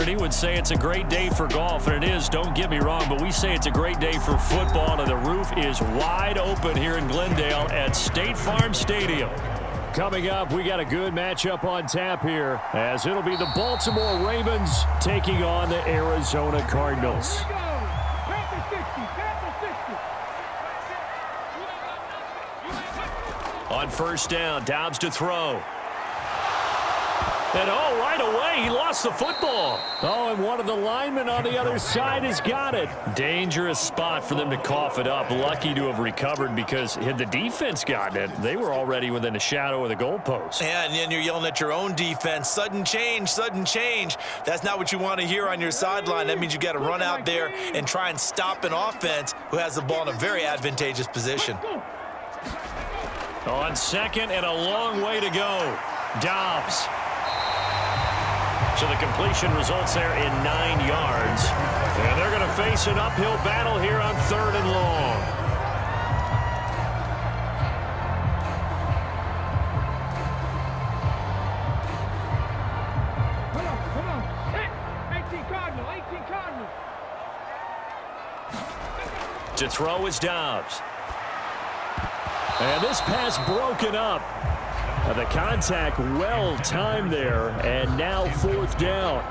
He would say it's a great day for golf, and it is, don't get me wrong, but we say it's a great day for football, and the roof is wide open here in Glendale at State Farm Stadium. Coming up, we got a good matchup on tap here, as it'll be the Baltimore Ravens taking on the Arizona Cardinals. On first down, Dobbs to throw. And right away, he lost the football. And one of the linemen on the other side has got it. Dangerous spot for them to cough it up. Lucky to have recovered, because had the defense gotten it, they were already within a shadow of the goalpost. Yeah, and then you're yelling at your own defense. Sudden change, sudden change. That's not what you want to hear on your sideline. That means you got to run out there and try and stop an offense who has the ball in a very advantageous position. On second and a long way to go. Dobbs. So the completion results there in 9 yards. And they're going to face an uphill battle here on third and long. Come on. Hit. 18 Cardinals. To throw is Dobbs. And this pass broken up. The contact well timed there, and now fourth down.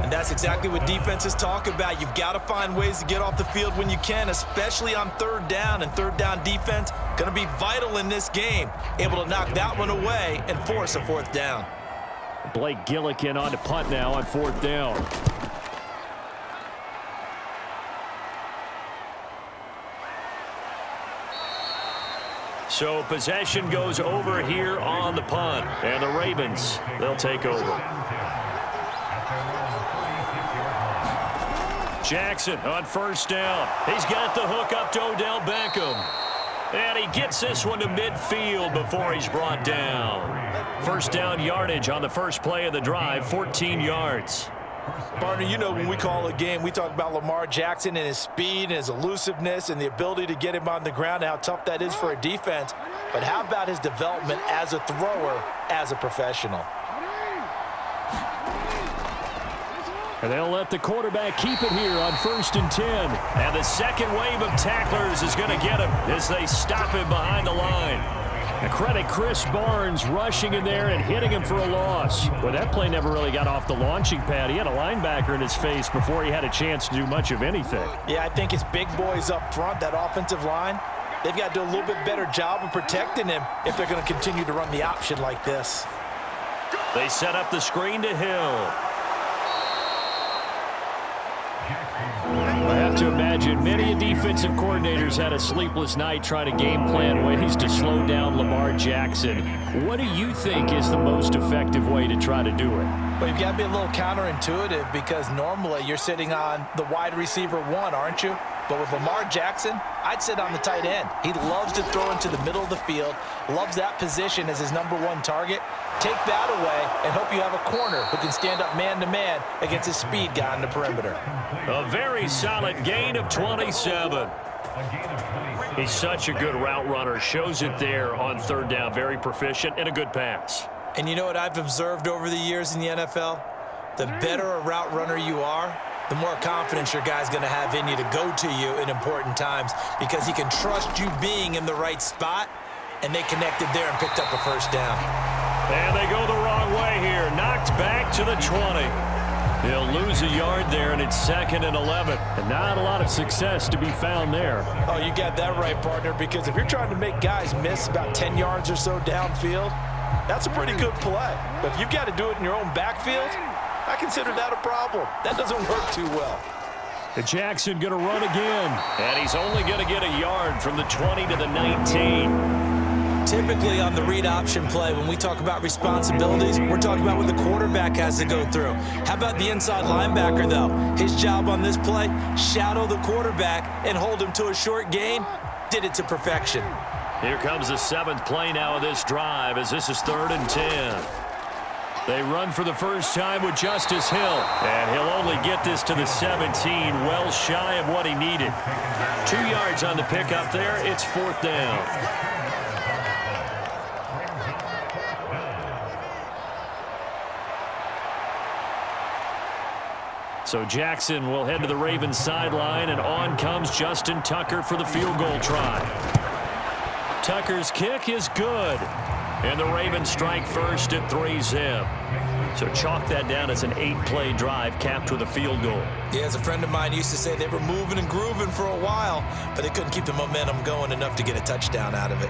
And that's exactly what defenses talk about. You've got to find ways to get off the field when you can, especially on third down. And third down defense going to be vital in this game. Able to knock that one away and force a fourth down. Blake Gillikin on to punt now on fourth down. So possession goes over here on the punt. And the Ravens, they'll take over. Jackson on first down. He's got the hook up to Odell Beckham. And he gets this one to midfield before he's brought down. First down yardage on the first play of the drive, 14 yards. Partner, you know when we call a game, we talk about Lamar Jackson and his speed and his elusiveness and the ability to get him on the ground and how tough that is for a defense. But how about his development as a thrower, as a professional? And they'll let the quarterback keep it here on 1st and 10. And the second wave of tacklers is going to get him as they stop him behind the line. And credit Chris Barnes rushing in there and hitting him for a loss. Well, that play never really got off the launching pad. He had a linebacker in his face before he had a chance to do much of anything. Yeah, I think it's big boys up front, that offensive line. They've got to do a little bit better job of protecting him if they're going to continue to run the option like this. They set up the screen to Hill. I have to imagine many defensive coordinators had a sleepless night trying to game plan ways to slow down Lamar Jackson. What do you think is the most effective way to try to do it? Well, you've got to be a little counterintuitive, because normally you're sitting on the wide receiver one, aren't you? But with Lamar Jackson, I'd sit on the tight end. He loves to throw into the middle of the field, loves that position as his #1 target. Take that away and hope you have a corner who can stand up man-to-man against his speed guy on the perimeter. A very solid gain of 27. He's such a good route runner. Shows it there on third down. Very proficient and a good pass. And you know what I've observed over the years in the NFL? The better a route runner you are, the more confidence your guy's going to have in you to go to you in important times, because he can trust you being in the right spot, and they connected there and picked up a first down. And they go the wrong way here. Knocked back to the 20. They'll lose a yard there, and it's 2nd and 11. And not a lot of success to be found there. Oh, you got that right, partner, because if you're trying to make guys miss about 10 yards or so downfield, that's a pretty good play. But if you've got to do it in your own backfield, I consider that a problem. That doesn't work too well. Jackson going to run again. And he's only going to get a yard from the 20 to the 19. Typically on the read option play, when we talk about responsibilities, we're talking about what the quarterback has to go through. How about the inside linebacker, though? His job on this play, shadow the quarterback and hold him to a short gain. Did it to perfection. Here comes the 7th play now of this drive, as this is 3rd and 10. They run for the first time with Justice Hill. And he'll only get this to the 17, well shy of what he needed. 2 yards on the pickup there. It's 4th down. So Jackson will head to the Ravens sideline, and on comes Justin Tucker for the field goal try. Tucker's kick is good, and the Ravens strike first at 3-zip. So chalk that down as an 8-play drive capped with a field goal. Yeah, as a friend of mine used to say, they were moving and grooving for a while, but they couldn't keep the momentum going enough to get a touchdown out of it.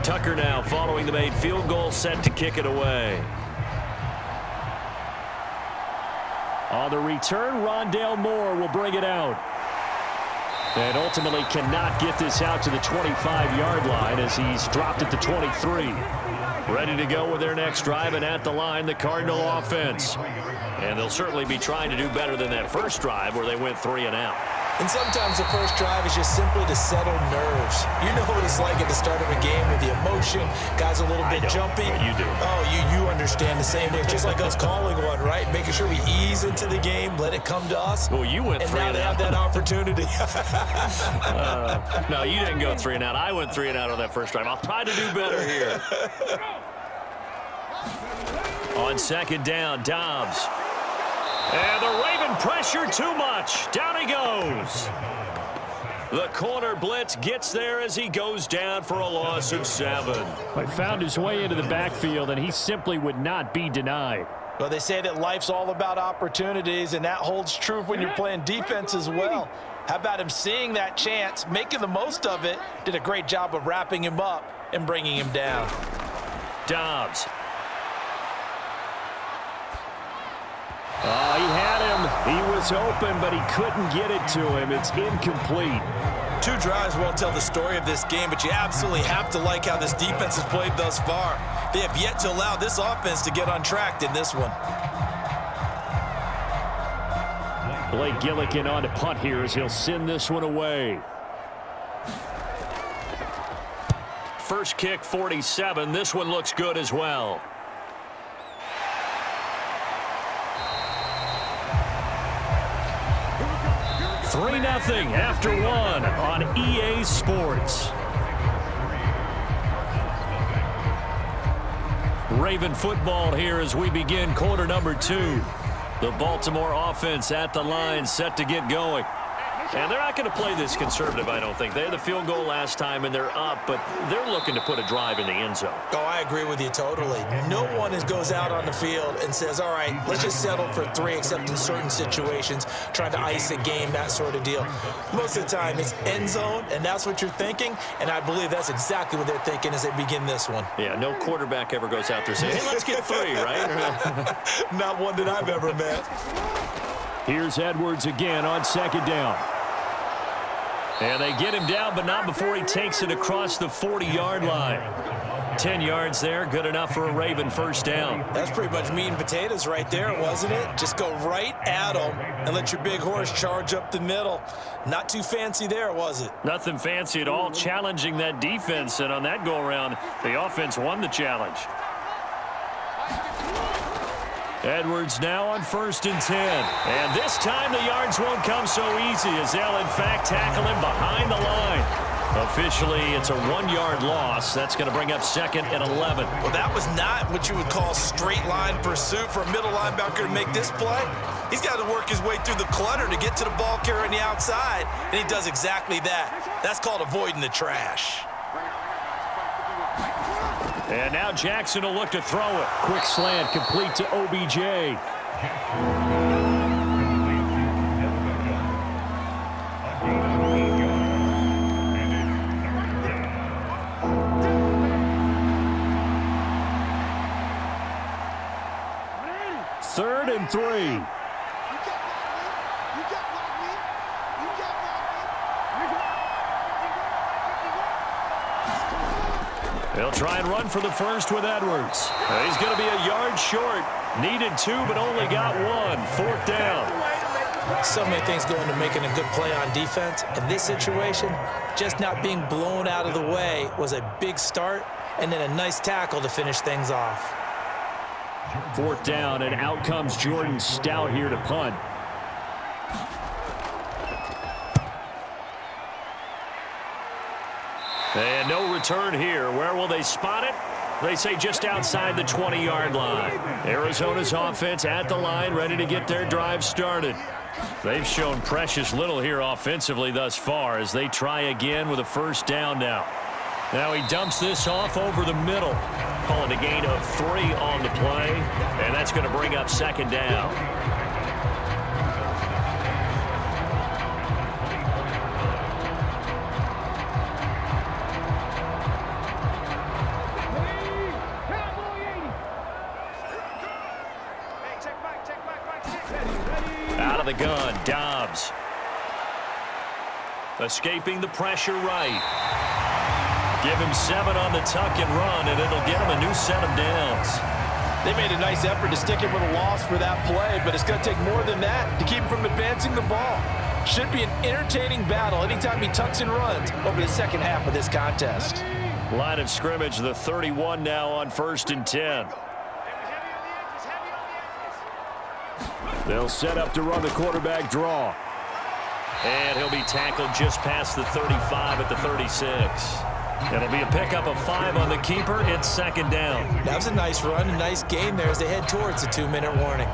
Tucker now following the made field goal, set to kick it away. On the return, Rondale Moore will bring it out. And ultimately cannot get this out to the 25-yard line as he's dropped at the 23. Ready to go with their next drive, and at the line, the Cardinal offense. And they'll certainly be trying to do better than that first drive where they went 3 and out. And sometimes the first drive is just simply to settle nerves. You know what it's like at the start of a game with the emotion. Guys a little bit jumpy. You do. Oh, you understand the same way. It's just like us calling one, right? Making sure we ease into the game, let it come to us. Well, you went 3 and out. And now they have that opportunity. No, you didn't go 3 and out. I went 3 and out on that first drive. I'll try to do better here. On second down, Dobbs. And the Raven pressure too much. Down he goes. The corner blitz gets there as he goes down for a loss of 7. He found his way into the backfield, and he simply would not be denied. Well, they say that life's all about opportunities, and that holds true when you're playing defense as well. How about him seeing that chance, making the most of it, did a great job of wrapping him up and bringing him down. Dobbs. Oh, he had him. He was open, but he couldn't get it to him. It's incomplete. 2 drives won't tell the story of this game, but you absolutely have to like how this defense has played thus far. They have yet to allow this offense to get untracked in this one. Blake Gillikin on to punt here as he'll send this one away. First kick, 47. This one looks good as well. 3-0 after 1 on EA Sports. Raven football here as we begin quarter number 2. The Baltimore offense at the line, set to get going. And they're not going to play this conservative, I don't think. They had the field goal last time, and they're up, but they're looking to put a drive in the end zone. Oh, I agree with you totally. No one goes out on the field and says, all right, let's just settle for 3, except in certain situations, trying to ice a game, that sort of deal. Most of the time, it's end zone, and that's what you're thinking, and I believe that's exactly what they're thinking as they begin this one. Yeah, no quarterback ever goes out there saying, hey, let's get 3, right? Not one that I've ever met. Here's Edwards again on second down. And they get him down, but not before he takes it across the 40-yard line. 10 yards there, good enough for a Raven first down. That's pretty much meat and potatoes right there, wasn't it? Just go right at them and let your big horse charge up the middle. Not too fancy there, was it? Nothing fancy at all, challenging that defense, and on that go-around, the offense won the challenge. Edwards now on 1st and 10. And this time the yards won't come so easy as they'll, in fact, tackle him behind the line. Officially, it's a 1-yard loss. That's going to bring up 2nd and 11. Well, that was not what you would call straight line pursuit for a middle linebacker to make this play. He's got to work his way through the clutter to get to the ball carrier on the outside, and he does exactly that. That's called avoiding the trash. And now Jackson will look to throw it. Quick slant complete to OBJ. Third and 3. They'll try and run for the first with Edwards. He's going to be a yard short. Needed 2, but only got 1. 4th down. So many things go into making a good play on defense. In this situation, just not being blown out of the way was a big start, and then a nice tackle to finish things off. 4th down, and out comes Jordan Stout here to punt. And no return here. Where will they spot it? They say just outside the 20-yard line. Arizona's offense at the line, ready to get their drive started. They've shown precious little here offensively thus far as they try again with a 1st down now. Now he dumps this off over the middle, calling a gain of 3 on the play, and that's going to bring up 2nd down. Out of the gun, Dobbs. Escaping the pressure right. Give him 7 on the tuck and run, and it'll get him a new set of downs. They made a nice effort to stick him with a loss for that play, but it's going to take more than that to keep him from advancing the ball. Should be an entertaining battle anytime he tucks and runs over the second half of this contest. Line of scrimmage, the 31 now on 1st and 10. They'll set up to run the quarterback draw. And he'll be tackled just past the 35 at the 36. It'll be a pickup of 5 on the keeper. It's 2nd down. That was a nice run, a nice gain there as they head towards the 2-minute warning.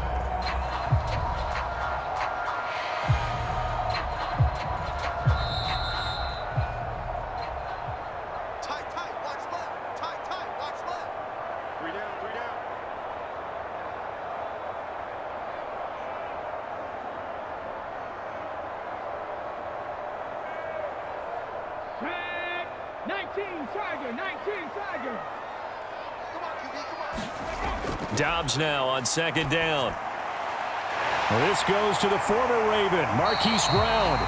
Dobbs now on 2nd down. This goes to the former Raven, Marquise Brown.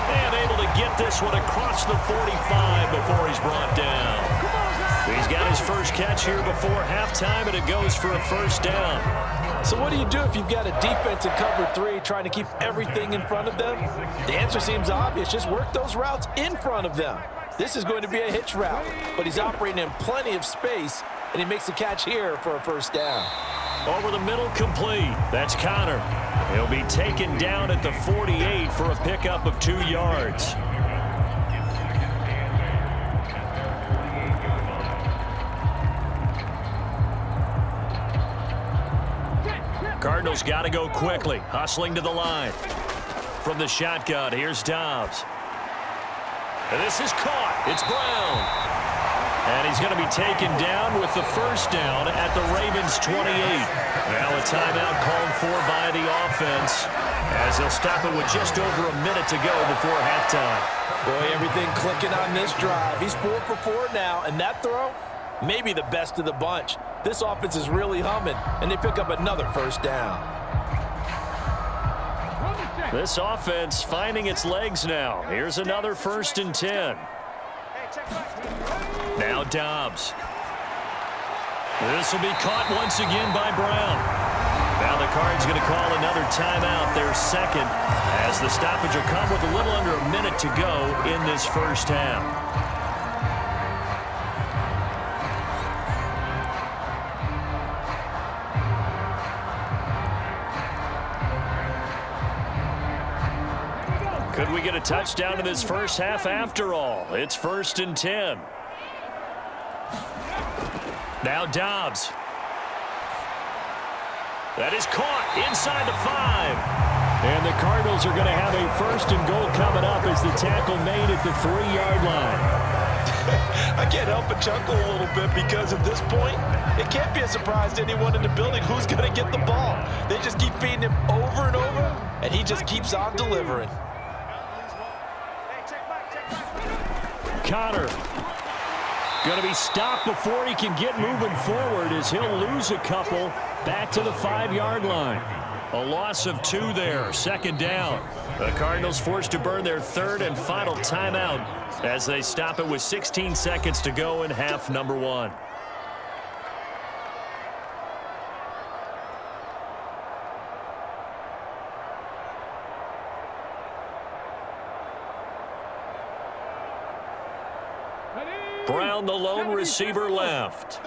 And able to get this one across the 45 before he's brought down. He's got his first catch here before halftime, and it goes for a 1st down. So what do you do if you've got a defense in cover 3 trying to keep everything in front of them? The answer seems obvious. Just work those routes in front of them. This is going to be a hitch route, but he's operating in plenty of space, and he makes the catch here for a 1st down. Over the middle, complete. That's Connor. He'll be taken down at the 48 for a pickup of 2 yards. Cardinals got to go quickly, hustling to the line. From the shotgun, here's Dobbs. And this is caught. It's Brown. And he's going to be taken down with the 1st down at the Ravens' 28. Now a timeout called for by the offense as they'll stop it with just over a minute to go before halftime. Boy, everything clicking on this drive. He's 4 for 4 now, and that throw, maybe the best of the bunch. This offense is really humming, and they pick up another 1st down. This offense finding its legs now. Here's another 1st and 10. Now Dobbs. This will be caught once again by Brown. Now the Cards going to call another timeout, their 2nd, as the stoppage will come with a little under a minute to go in this 1st half. Could we get a touchdown in this 1st half after all? It's 1st and 10. Now Dobbs. That is caught inside the 5. And the Cardinals are going to have a 1st and goal coming up as the tackle made at the 3-yard line. I can't help but chuckle a little bit because at this point, it can't be a surprise to anyone in the building who's going to get the ball. They just keep feeding him over and over, and he just keeps on delivering. Connor going to be stopped before he can get moving forward as he'll lose a couple back to the 5-yard line. A loss of 2 there, second down. The Cardinals forced to burn their third and final timeout as they stop it with 16 seconds to go in half number 1. Brown, the lone receiver, left.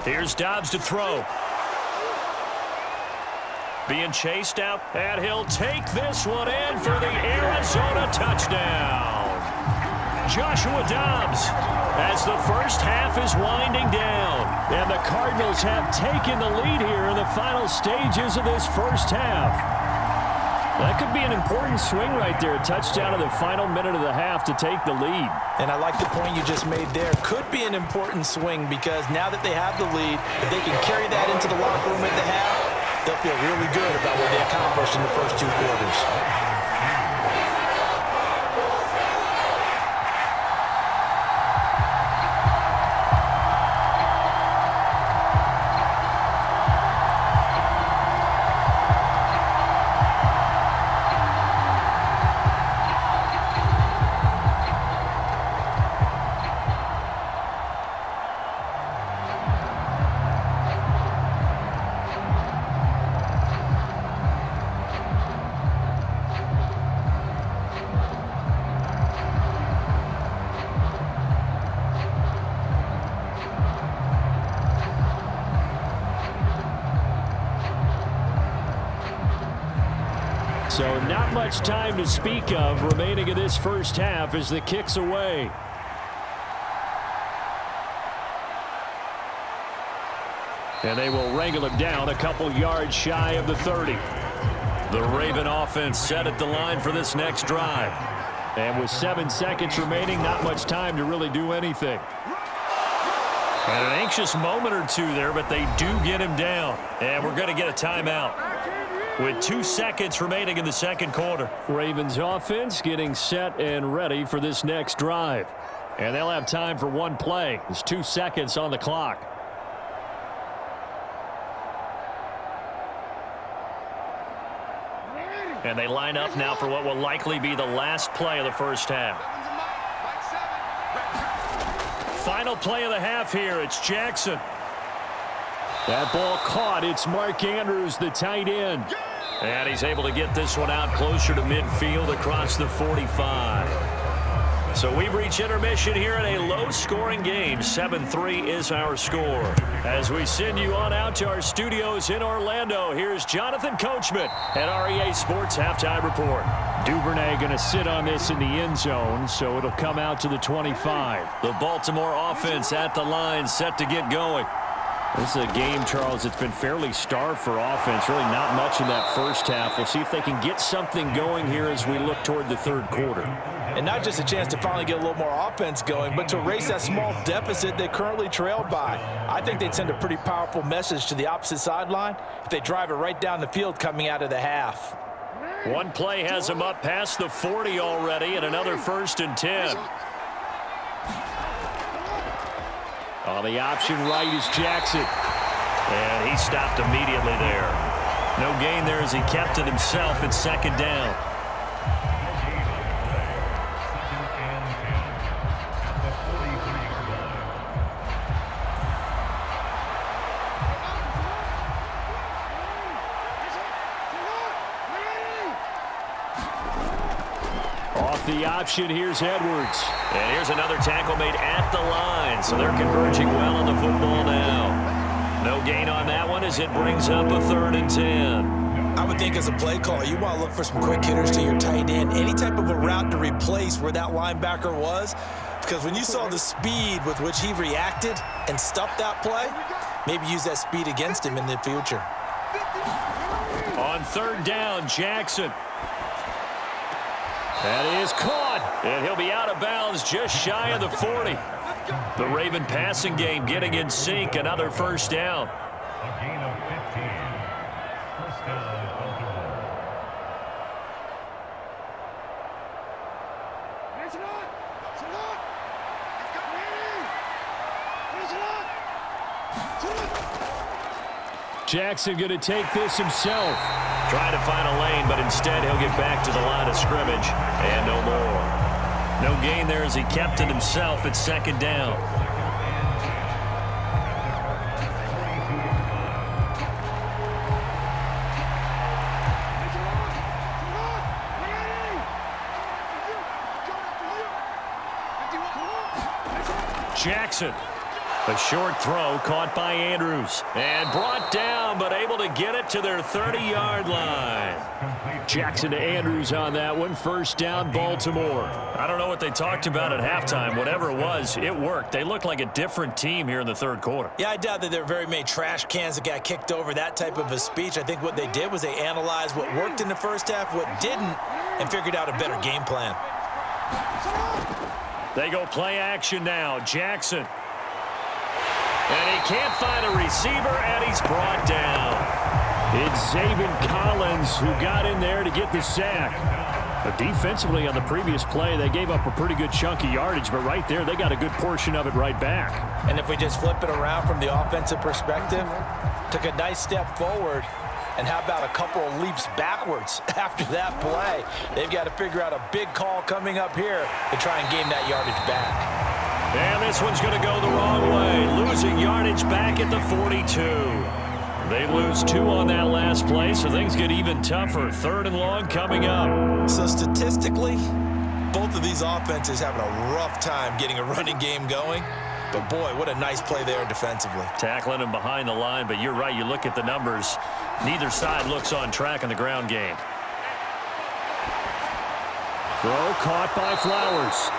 Here's Dobbs to throw. Being chased out, and he'll take this one in for the Arizona touchdown. Joshua Dobbs, as the first half is winding down. And the Cardinals have taken the lead here in the final stages of this first half. That could be an important swing right there. A touchdown in the final minute of the half to take the lead. And I like the point you just made there. Could be an important swing because now that they have the lead, if they can carry that into the locker room at the half, they'll feel really good about what they accomplished in the first 2 quarters. So not much time to speak of remaining in this first half as the kick's away. And they will wrangle him down a couple yards shy of the 30. The Raven offense set at the line for this next drive. And with 7 seconds remaining, not much time to really do anything. And an anxious moment or two there, but they do get him down. And we're going to get a timeout with 2 seconds remaining in the second quarter. Ravens offense getting set and ready for this next drive. And they'll have time for 1 play. There's 2 seconds on the clock. And they line up now for what will likely be the last play of the first half. Final play of the half here. It's Jackson. That ball caught. It's Mark Andrews, the tight end. And he's able to get this one out closer to midfield across the 45. So we've reached intermission here in a low-scoring game. 7-3 is our score. As we send you on out to our studios in Orlando, here's Jonathan Coachman at REA Sports Halftime Report. Duvernay going to sit on this in the end zone, so it'll come out to the 25. The Baltimore offense at the line, set to get going. This is a game, Charles, it's been fairly starved for offense. Really not much in that first half. We'll see if they can get something going here as we look toward the third quarter. And not just a chance to finally get a little more offense going, but to erase that small deficit they currently trailed by. I think they'd send a pretty powerful message to the opposite sideline if they drive it right down the field coming out of the half. 1 play has them up past the 40 already, and another 1st and 10. On the option right is Jackson. And he stopped immediately there. No gain there as he kept it himself at second down. Off the option, here's Edwards. And here's another tackle made at the line, so they're converging well on the football now. No gain on that one as it brings up a 3rd and 10. I would think as a play caller, you want to look for some quick hitters to your tight end. Any type of a route to replace where that linebacker was. Because when you saw the speed with which he reacted and stopped that play, maybe use that speed against him in the future. On 3rd down, Jackson. That is caught. And he'll be out of bounds just shy of the 40. The Raven passing game getting in sync. Another 1st down. A gain of 15. 1st down, Baltimore. Jackson going to take this himself. Trying to find a lane, but instead he'll get back to the line of scrimmage and no more. No gain there as he kept it himself at second down. Jackson. A short throw caught by Andrews. And brought down, but able to get it to their 30-yard line. Jackson to Andrews on that one. First down, Baltimore. I don't know what they talked about at halftime. Whatever it was, it worked. They look like a different team here in the third quarter. Yeah, I doubt that there are very many trash cans that got kicked over, that type of a speech. I think what they did was they analyzed what worked in the first half, what didn't, and figured out a better game plan. They go play action now. Jackson. And he can't find a receiver, and he's brought down. It's Zaven Collins who got in there to get the sack. But defensively on the previous play, they gave up a pretty good chunk of yardage, but right there, they got a good portion of it right back. And if we just flip it around from the offensive perspective, took a nice step forward, and how about a couple of leaps backwards after that play? They've got to figure out a big call coming up here to try and gain that yardage back. And this one's going to go the wrong way, losing yardage back at the 42. They lose 2 on that last play, so things get even tougher. Third and long coming up. So statistically, both of these offenses having a rough time getting a running game going. But boy, what a nice play there defensively. Tackling him behind the line, but you're right. You look at the numbers. Neither side looks on track in the ground game. Throw caught by Flowers.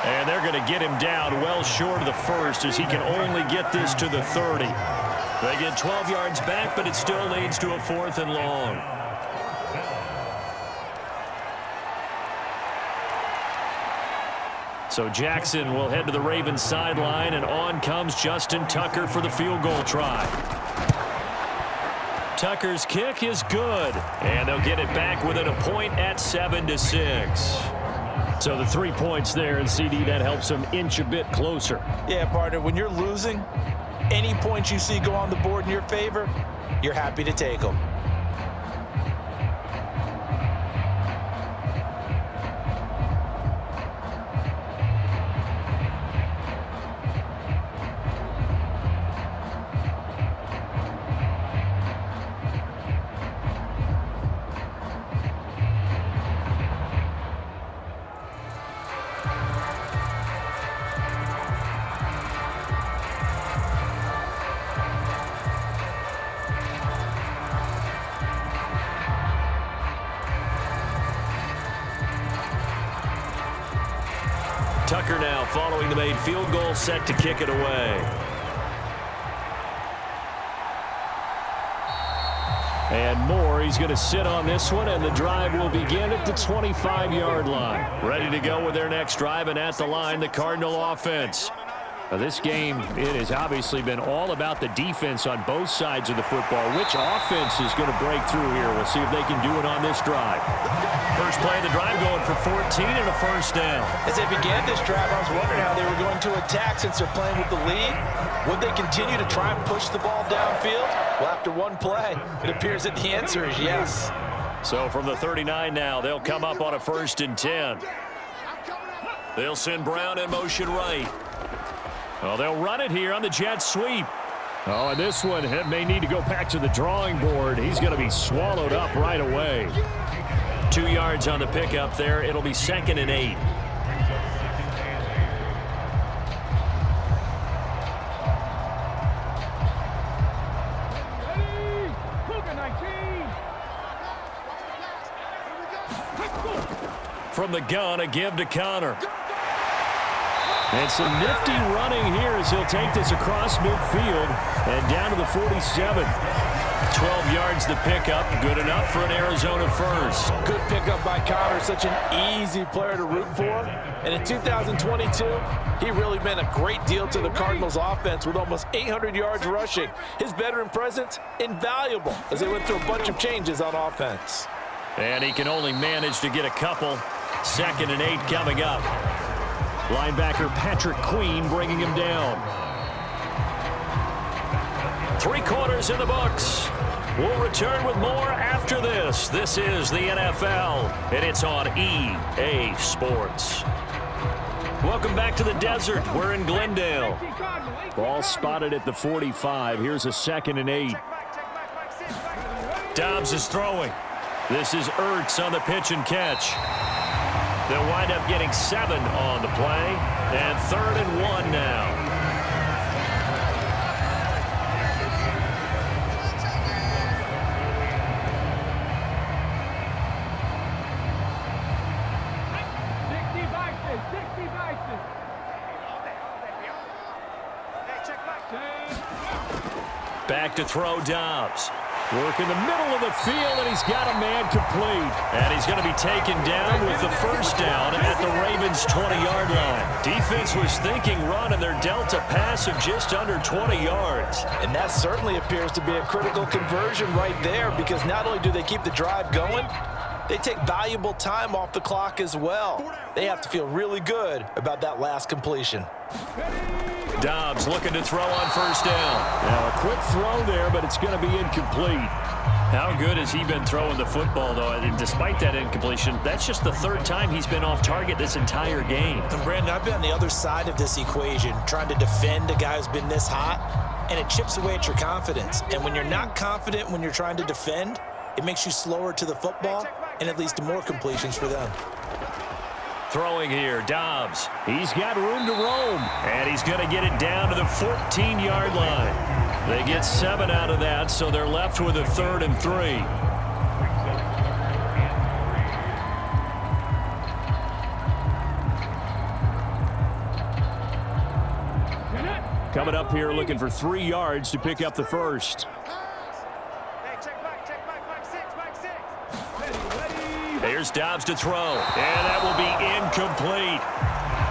And they're going to get him down well short of the first as he can only get this to the 30. They get 12 yards back, but it still leads to a 4th and long. So Jackson will head to the Ravens sideline, and on comes Justin Tucker for the field goal try. Tucker's kick is good, and they'll get it back within a point at 7-6. So the 3 points there, and CD, that helps them inch a bit closer. Yeah, partner, when you're losing, any points you see go on the board in your favor, you're happy to take them. Tucker now following the made field goal, set to kick it away. And Moore, he's going to sit on this one, and the drive will begin at the 25-yard line. Ready to go with their next drive, and at the line, the Cardinal offense. Now, this game, it has obviously been all about the defense on both sides of the football. Which offense is going to break through here? We'll see if they can do it on this drive. First play of the drive going for 14 and a first down. As they began this drive, I was wondering how they were going to attack since they're playing with the lead. Would they continue to try and push the ball downfield? Well, after one play, it appears that the answer is yes. So from the 39 now, they'll come up on a 1st and 10. They'll send Brown in motion right. Well, they'll run it here on the jet sweep. Oh, and this one may need to go back to the drawing board. He's going to be swallowed up right away. 2 yards on the pickup there. It'll be 2nd and 8. From the gun, a give to Connor. And some nifty running here as he'll take this across midfield and down to the 47. 12 yards the pickup. Good enough for an Arizona first. Good pickup by Connor. Such an easy player to root for. And in 2022, he really meant a great deal to the Cardinals offense with almost 800 yards rushing. His veteran presence, invaluable as they went through a bunch of changes on offense. And he can only manage to get a couple. 2nd and 8 coming up. Linebacker Patrick Queen bringing him down. 3 quarters in the books. We'll return with more after this. This is the NFL, and it's on EA Sports. Welcome back to the desert. We're in Glendale. Ball spotted at the 45. Here's a 2nd and 8. Dobbs is throwing. This is Ertz on the pitch and catch. They'll wind up getting 7 on the play, and 3rd and 1 now. Back to throw Dobbs. Work in the middle of the field, and he's got a man complete. And he's going to be taken down with the first down at the Ravens' 20-yard line. Defense was thinking run, and they're dealt a pass of just under 20 yards. And that certainly appears to be a critical conversion right there, because not only do they keep the drive going, they take valuable time off the clock as well. They have to feel really good about that last completion. Dobbs looking to throw on first down. Now a quick throw there, but it's going to be incomplete. How good has he been throwing the football, though? And despite that incompletion, that's just the 3rd time he's been off target this entire game. And Brandon, I've been on the other side of this equation, trying to defend a guy who's been this hot, and it chips away at your confidence. And when you're not confident when you're trying to defend, it makes you slower to the football, and it leads to more completions for them. Throwing here, Dobbs. He's got room to roam, and he's going to get it down to the 14-yard line. They get 7 out of that, so they're left with a 3rd and 3. Coming up here looking for 3 yards to pick up the first. Here's Dobbs to throw, and that will be incomplete.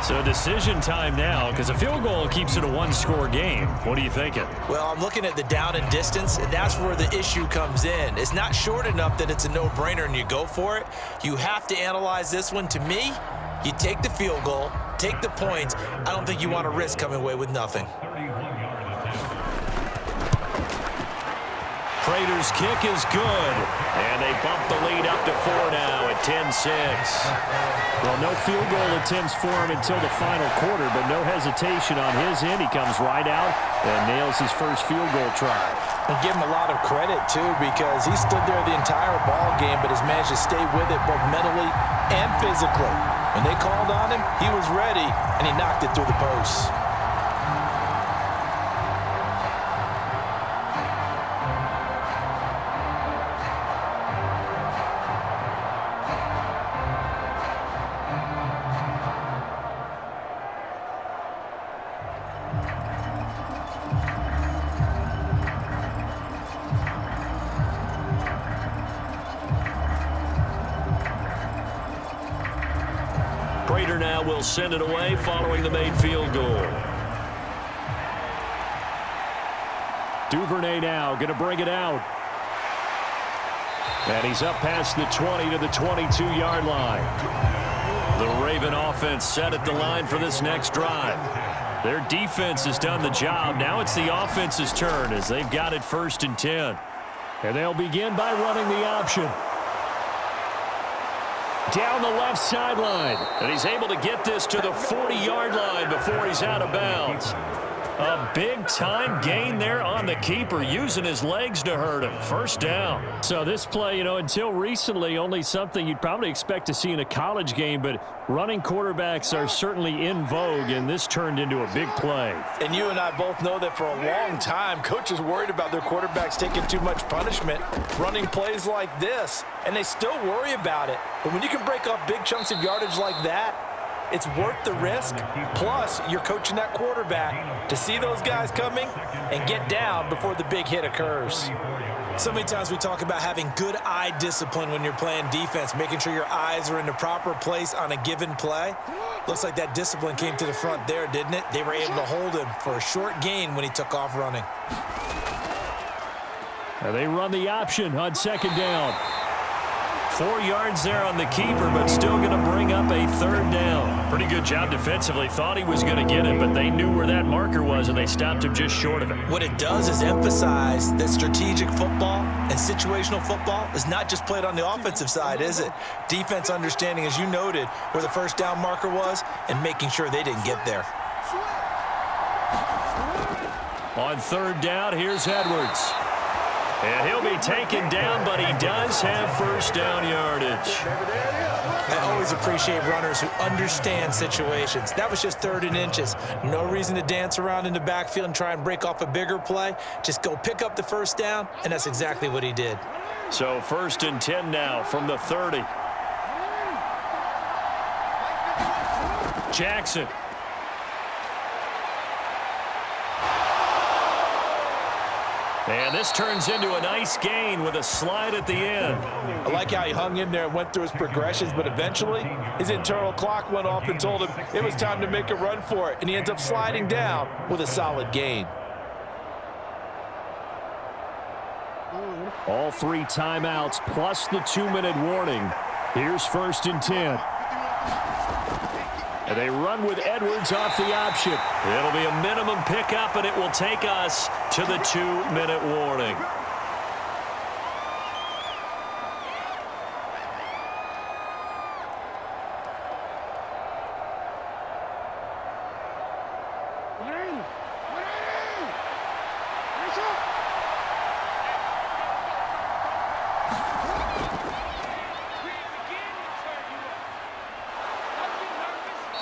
So decision time now, because a field goal keeps it a 1-score game. What are you thinking? Well, I'm looking at the down and distance, and that's where the issue comes in. It's not short enough that it's a no-brainer and you go for it. You have to analyze this one. To me, you take the field goal, take the points. I don't think you want to risk coming away with nothing. Prater's kick is good, and they bump the lead up to 4 now at 10-6. Well, no field goal attempts for him until the final quarter, but no hesitation on his end. He comes right out and nails his first field goal try. And give him a lot of credit, too, because he stood there the entire ball game, but has managed to stay with it both mentally and physically. When they called on him, he was ready, and he knocked it through the posts. Prater now will send it away following the made field goal. Duvernay now going to bring it out. And he's up past the 20 to the 22-yard line. The Raven offense set at the line for this next drive. Their defense has done the job. Now it's the offense's turn as they've got it 1st and 10. And they'll begin by running the option. Down the left sideline. And he's able to get this to the 40-yard line before he's out of bounds. A big-time gain there on the keeper, using his legs to hurt him. 1st down. So this play, until recently, only something you'd probably expect to see in a college game, but running quarterbacks are certainly in vogue, and this turned into a big play. And you and I both know that for a long time, coaches worried about their quarterbacks taking too much punishment, running plays like this, and they still worry about it. But when you can break up big chunks of yardage like that, it's worth the risk. Plus, you're coaching that quarterback to see those guys coming and get down before the big hit occurs. So many times we talk about having good eye discipline when you're playing defense, making sure your eyes are in the proper place on a given play. Looks like that discipline came to the front there, didn't it? They were able to hold him for a short gain when he took off running. And they run the option on 2nd down. 4 yards there on the keeper, but still going to bring up a third down. Pretty good job defensively. Thought he was going to get it, but they knew where that marker was, and they stopped him just short of it. What it does is emphasize that strategic football and situational football is not just played on the offensive side, is it? Defense understanding, as you noted, where the first down marker was and making sure they didn't get there. On third down, here's Edwards. And he'll be taken down, but he does have first down yardage. I always appreciate runners who understand situations. That was just 3rd and inches. No reason to dance around in the backfield and try and break off a bigger play. Just go pick up the first down, and that's exactly what he did. So 1st and 10 now from the 30. Jackson. And this turns into a nice gain with a slide at the end. I like how he hung in there and went through his progressions, but eventually his internal clock went off and told him it was time to make a run for it, and he ends up sliding down with a solid gain. All 3 timeouts plus the 2-minute warning. Here's 1st and 10. And they run with Edwards off the option. It'll be a minimum pickup, and it will take us to the 2-minute warning.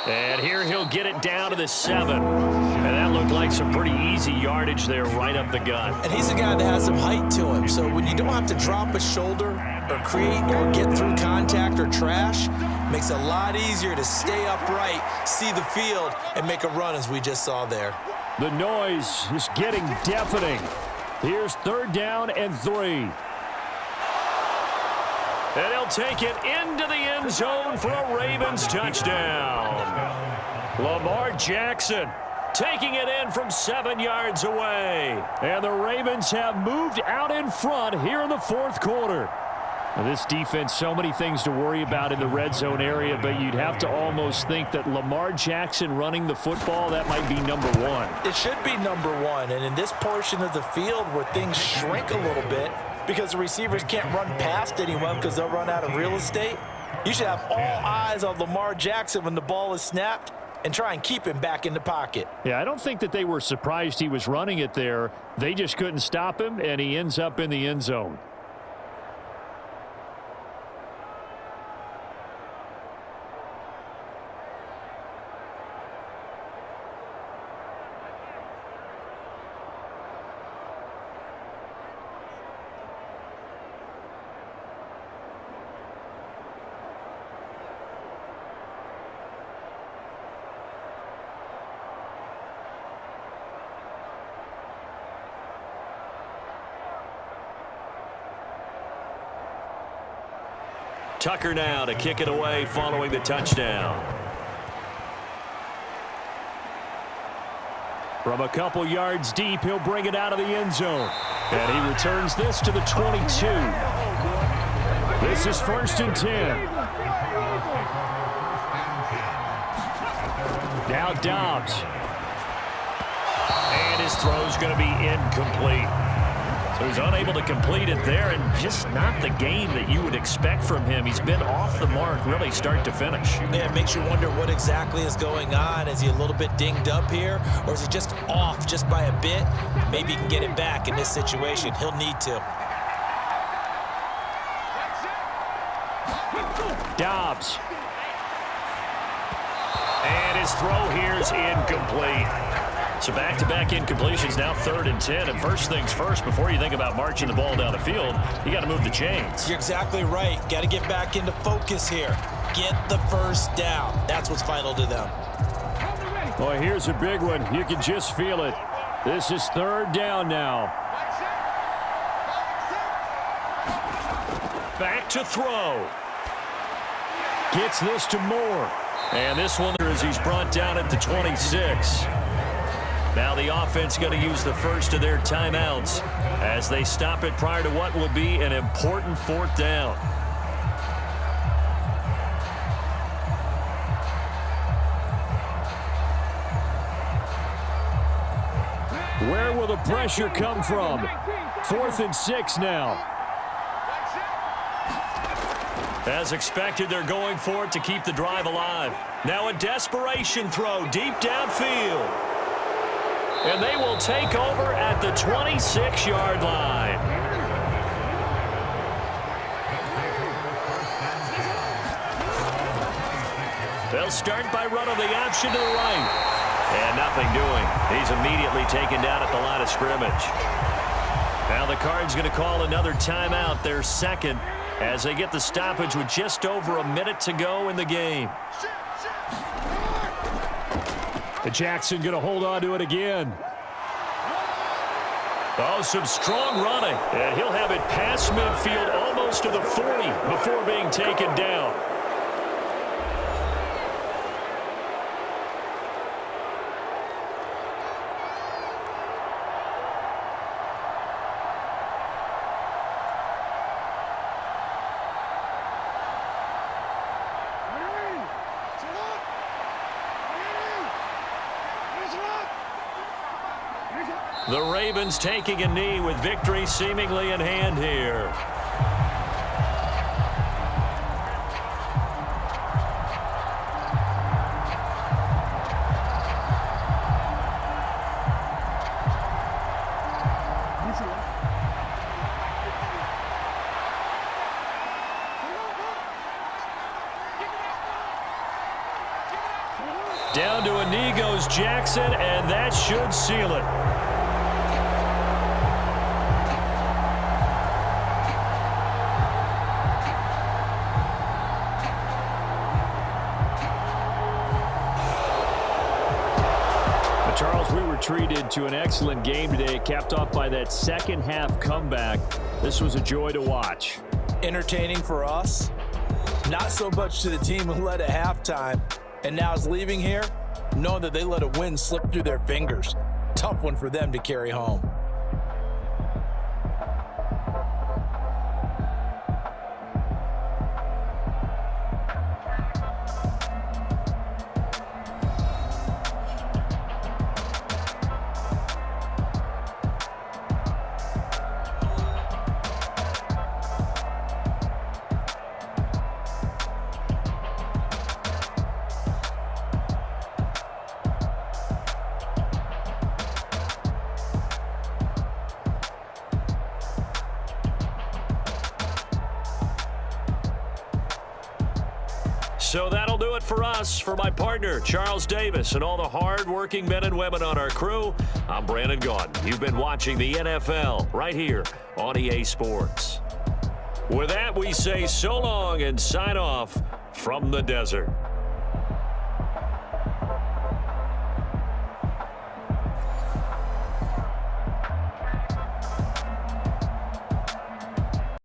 And here he'll get it down to the 7. And that looked like some pretty easy yardage there right up the gut. And he's a guy that has some height to him, so when you don't have to drop a shoulder or create or get through contact or trash, makes it a lot easier to stay upright, see the field, and make a run as we just saw there. The noise is getting deafening. Here's 3rd down and 3. And he'll take it into the end zone for a Ravens touchdown. Lamar Jackson taking it in from 7 yards away. And the Ravens have moved out in front here in the 4th quarter. Now, this defense, so many things to worry about in the red zone area, but you'd have to almost think that Lamar Jackson running the football, that might be number 1. It should be number 1, and in this portion of the field where things shrink a little bit because the receivers can't run past anyone because they'll run out of real estate, you should have all eyes on Lamar Jackson when the ball is snapped and try and keep him back in the pocket. Yeah, I don't think that they were surprised he was running it there. They just couldn't stop him, and he ends up in the end zone. Tucker now to kick it away following the touchdown. From a couple yards deep, he'll bring it out of the end zone. And he returns this to the 22. This is 1st and 10. Now Dobbs. And his throw's going to be incomplete. So he's unable to complete it there, and just not the game that you would expect from him. He's been off the mark really start to finish. Yeah, it makes you wonder what exactly is going on. Is he a little bit dinged up here, or is he just off just by a bit? Maybe he can get it back in this situation. He'll need to. Dobbs. And his throw here is incomplete. So back-to-back incompletions, now 3rd and 10. And first things first, before you think about marching the ball down the field, you got to move the chains. You're exactly right. Got to get back into focus here. Get the first down. That's what's vital to them. Boy, here's a big one. You can just feel it. This is 3rd down now. Back to throw. Gets this to Moore. And this one as he's brought down at the 26. Now the offense going to use the first of their timeouts as they stop it prior to what will be an important 4th down. Where will the pressure come from? 4th and 6 now. As expected, they're going for it to keep the drive alive. Now a desperation throw deep downfield. And they will take over at the 26-yard line. They'll start by running the option to the right. And nothing doing. He's immediately taken down at the line of scrimmage. Now the Cards going to call another timeout, their second, as they get the stoppage with just over a minute to go in the game. Jackson going to hold on to it again. Oh, some strong running. And he'll have it past midfield almost to the 40 before being taken down. The Ravens taking a knee with victory seemingly in hand here. Down to a knee goes Jackson, and that should seal it. Charles, we were treated to an excellent game today, capped off by that second half comeback. This was a joy to watch. Entertaining for us, not so much to the team who led at halftime and now is leaving here knowing that they let a win slip through their fingers. Tough one for them to carry home. So that'll do it for us. For my partner, Charles Davis, and all the hard-working men and women on our crew, I'm Brandon Gaudin. You've been watching the NFL right here on EA Sports. With that, we say so long and sign off from the desert.